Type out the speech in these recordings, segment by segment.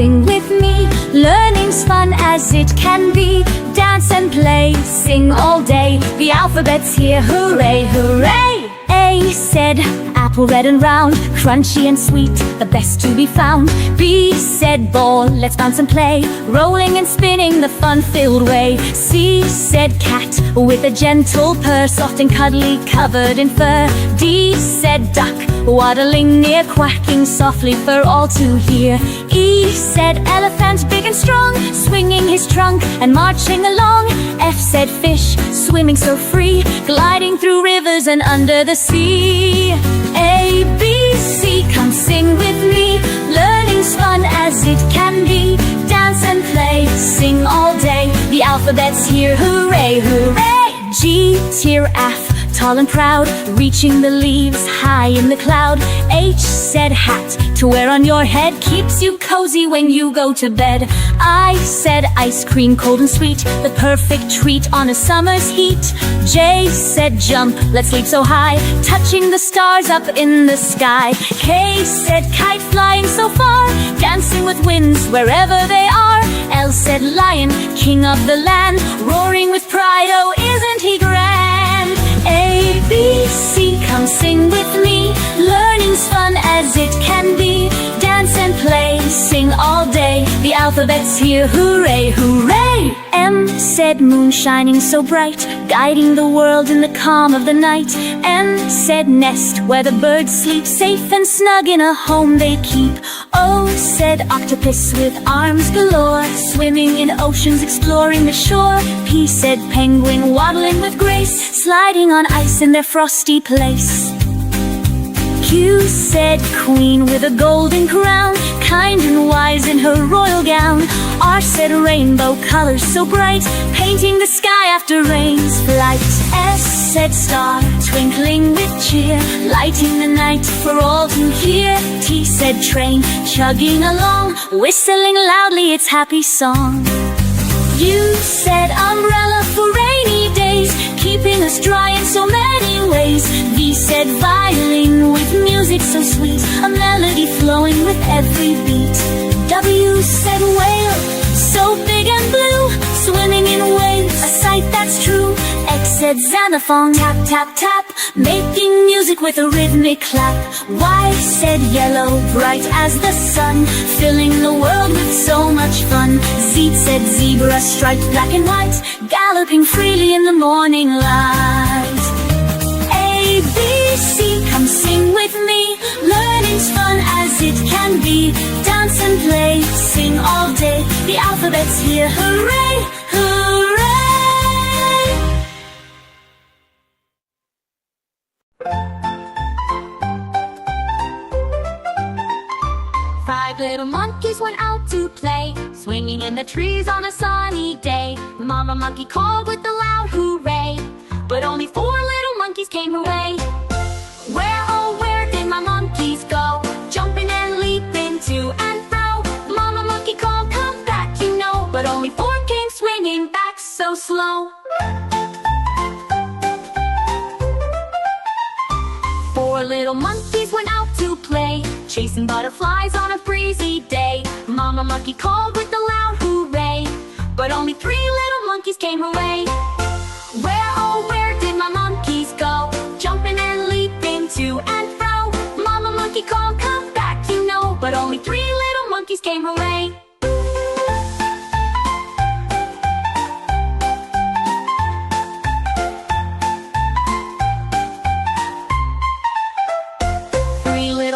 sing with me. Learning's fun as it can be. Dance and play, sing all day. The alphabet's here, hooray, hooray! A said, apple red and round, crunchy and sweet, the best to be found. B said, ball, let's bounce and play, rolling and spinning the fun-filled way. C said, cat, with a gentle purr, soft and cuddly, covered in fur. D said, duck, waddling near, quacking softly for all to hear. E said, elephant, big and strong, swinging his trunk and marching along. F said, fish, swimming so free, gliding through rivers and under the sea. A, B, C, come sing with me. Learning's fun as it can be. Dance and play, sing all day. The alphabet's here, hooray, hooray! G, giraffe, tall and proud, reaching the leaves high in the cloud. H said, hat, to wear on your head, keeps you cozy when you go to bed. I said, ice cream, cold and sweet, the perfect treat on a summer's heat. J said, jump, let's leap so high, touching the stars up in the sky. K said, kite, flying so far, dancing with winds wherever they are. L said, lion, king of the land, roaring with pride, oh isn't he grand? A, B, C, come sing with me. Learning's fun as it can be. Dance and play, sing all day. The alphabet's here, hooray, hooray! M said, moon shining so bright, guiding the world in the calm of the night. N said, nest, where the birds sleep, safe and snug in a home they keep. O said, octopus with arms galore, swimming in oceans, exploring the shore. P said, penguin, waddling with grace, sliding on ice in their frosty place. Q said, queen with a golden crown, kind and wise in her royal gown. R said, rainbow colors so bright, painting the sky after rain's flight. S said, star, twinkling with cheer, lighting the night for all to hear. T said, train, chugging along, whistling loudly its happy song. U said, umbrella for rainy days, keeping us dry in so many ways. V said, violin with music so sweet, a melody flowing with every beat. W said, whale, so big and blue, swimming in waves, a sight that's true. X said, xylophone, tap, tap, tap, making music with a rhythmic clap. Y said, yellow, bright as the sun, filling the world with so much fun. Z said, zebra, striped black and white, galloping freely in the morning light. A, B, C, come sing with me. Learning's fun as it can be. Dance and play, sing all day. The alphabet's here, hooray, hooray! 5 little monkeys went out to play, swinging in the trees on a sunny day. Mama monkey called with a loud hooray, but only 4 little monkeys came her way. Where, oh where did my monkeys go? Jumping and leaping to and fro. Mama monkey called, come back, you know, but only 4 came swinging back so slow. 4 little monkeys went out to play, chasing butterflies on a breezy day. Mama monkey called with a loud hooray, but only 3 little monkeys came her way. Where, oh where did my monkeys go? Jumping and leaping to and fro. Mama monkey called, come back, you know, but only 3 little monkeys came her way.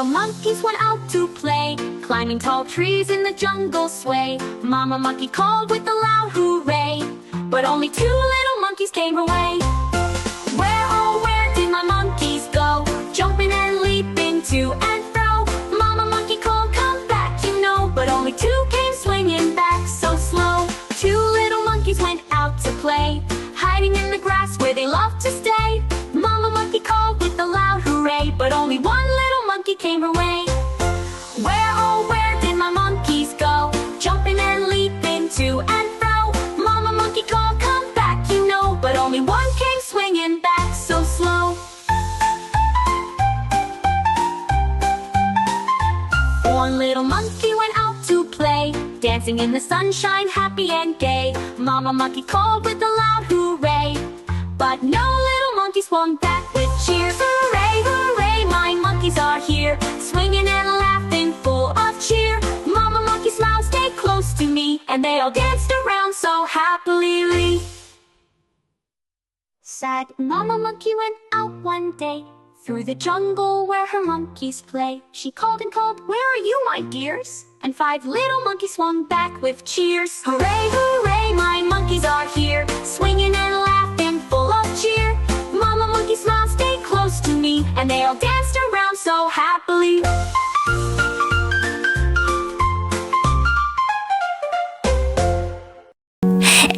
Monkeys went out to play, climbing tall trees in the jungle sway. Mama monkey called with a loud hooray, but only 2 little monkeys came her way. Where, oh where did my monkeys go? Jumping and leaping to and fro. Mama monkey called, come back, you know, but only 2 came swinging back so slow. 2 little monkeys went out to play, hiding in the grass where they love to stay. Mama monkey called with a loud hooray, but only 1 little monkey came her way. Where, oh where did my monkeys go? Jumping and leaping to and fro. Mama monkey called, come back, you know, but only 1 came swinging back so slow. 1 little monkey went out to play, dancing in the sunshine, happy and gay. Mama monkey called with a loud hooray, but no little monkey swung back with cheers. Hooray, hooray, my monkeys are here, swinging and laughing, full of cheer. Mama monkey smiled, stay close to me, and they all danced around so happily. Sad Mama monkey went out one day, through the jungle where her monkeys play. She called and called, where are you, my dears? And 5 little monkeys swung back with cheers. Hooray, hooray, my monkeys are here, swinging and laughing, full of cheer. Mama monkey smiled, stay close to me, and they all danced around so happily.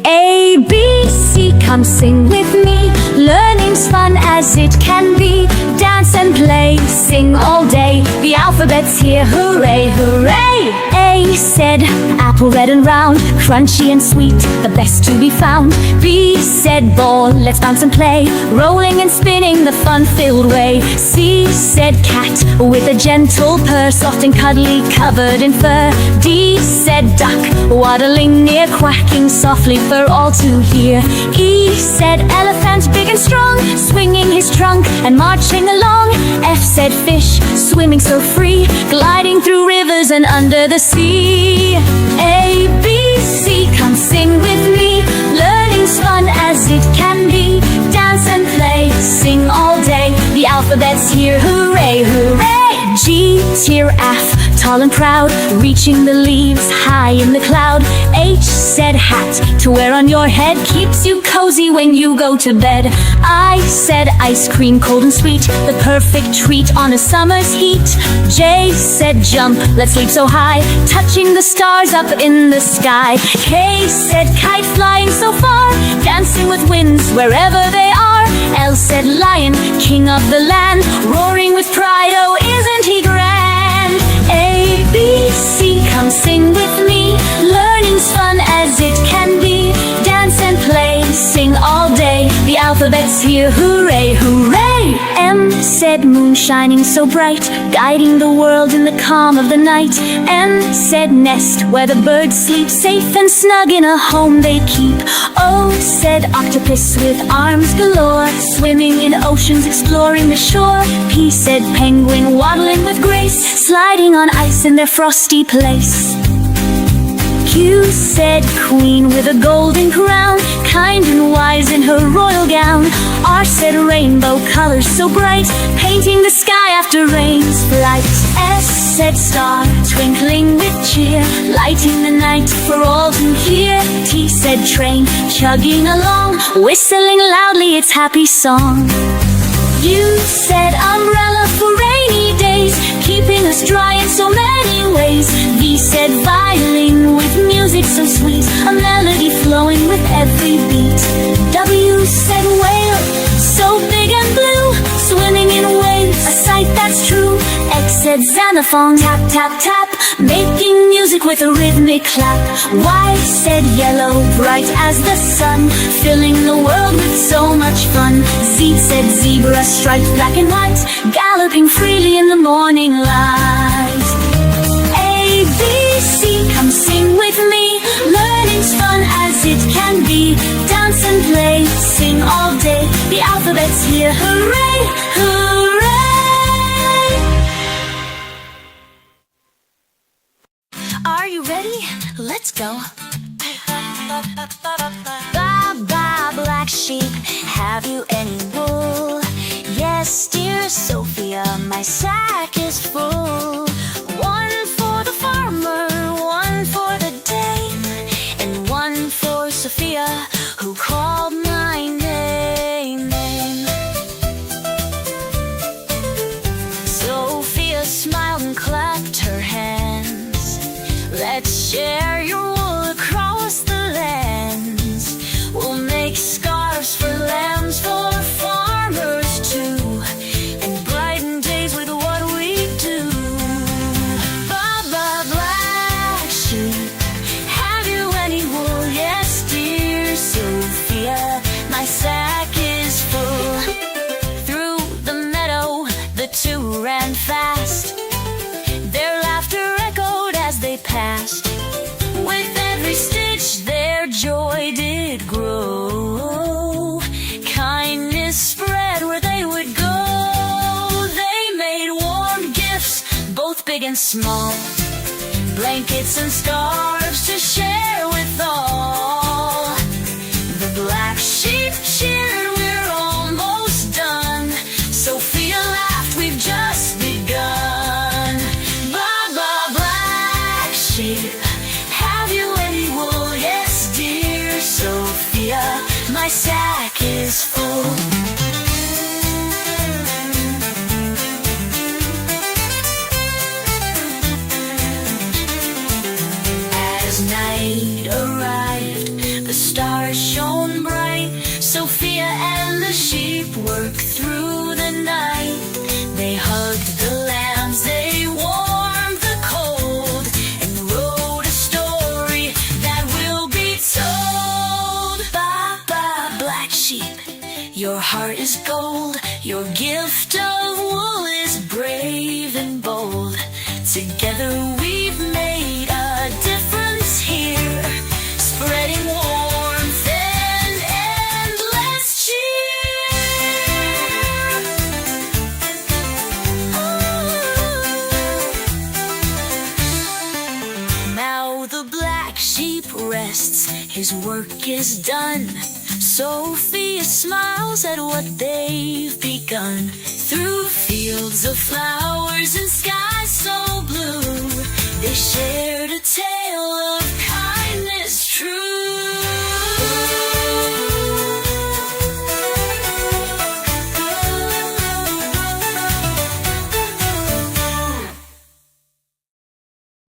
A, B, C, come sing with me. Learning's fun as it can be. Dance and play, sing all day. The alphabet's here, hooray, hooray. A said, apple red and round, crunchy and sweet, the best to be found. B said, ball, let's bounce and play, rolling and spinning the fun-filled way. C said, cat, with a gentle purr, soft and cuddly, covered in fur. D said, duck, waddling near, quacking softly for all to hear. E said, elephant, big and strong, swinging his trunk and marching along. F said, fish, swimming so free, gliding through rivers and under the sea. A, B, C, come sing with me. Learning's fun as it can be. Dance and play, sing all day. The alphabet's here, hooray, hooray. G, giraffe, tall and proud, reaching the leaves high in the cloud. H said, hat, to wear on your head, keeps you cozy when you go to bed. I said, ice cream, cold and sweet, the perfect treat on a summer's heat. J said, jump, let's leap so high, touching the stars up in the sky. K said, kite, flying so far, dancing with winds wherever they are. L said, lion, king of the land, roaring with pride, oh isn't he grand? A, B, C, come sing with me. Learning's fun as it can be. Dance and play, sing all day. The alphabet's here, hooray, hooray. M said, moon shining so bright, guiding the world in the calm of the night. N said, nest, where the birds sleep, safe and snug in a home they keep. O said, octopus with arms galore, swimming in oceans, exploring the shore. P said, penguin, waddling with grace, sliding on ice in their frosty place. Q said, queen with a golden crown, kind and wise in her royal gown. R said, rainbow colors so bright, painting the sky after rain's flight. S said, star, twinkling with cheer, lighting the night for all to hear. T said, train, chugging along, whistling loudly its happy song. U said, umbrella for rainy days, keeping us dry in so many ways. V said, violin with music so sweet, a melody flowing with every beat. W said, whale, so big and blue, swimming in waves, a sight that's true. X said, xylophone, tap, tap, tap, making music with a rhythmic clap. Y said, yellow, bright as the sun, filling the world with so much fun. Z said, zebra, striped black and white, galloping freely in the morning light. A, B, C, come sing with me. Learning's fun as it can be. Dance and play, sing all day. The alphabet's here, hooray, hooray. Are you ready? Let's go. Baa, baa, black sheep, have you any wool? Yes, dear Sophia, my sack is full. One for the farmer, one for the dame, and one for Sophia, who called my name. Sophia smiled and clapped her hands. Let's share your wool across the lands. We'll make scarves for lambs, for farmers too, and brighten days with what we do. Baba, black sheep, have you any wool? Yes, dear Sophia, my sack is full. Through the meadow, the two ran fast. Their laughter echoed as they passed. small, blankets and scarves to share with all. The black sheep cheered, we're almost done. Sophia laughed, we've just begun. Baba, black sheep, have you any wool? Yes, dear Sophia, my sack is full. As night arrived, the stars shone bright. Sophia and the sheep worked through the night. They hugged the lambs, they warmed the cold, and wrote a story that will be told. Baba, black sheep, your heart is gold. Your gift of wool is brave and bold. Together we've made a difference here, spreading warmth and endless cheer. Now the black sheep rests, his work is done. Sophia smiles at what they've begun. Through fields of flowers and skies so blue, they share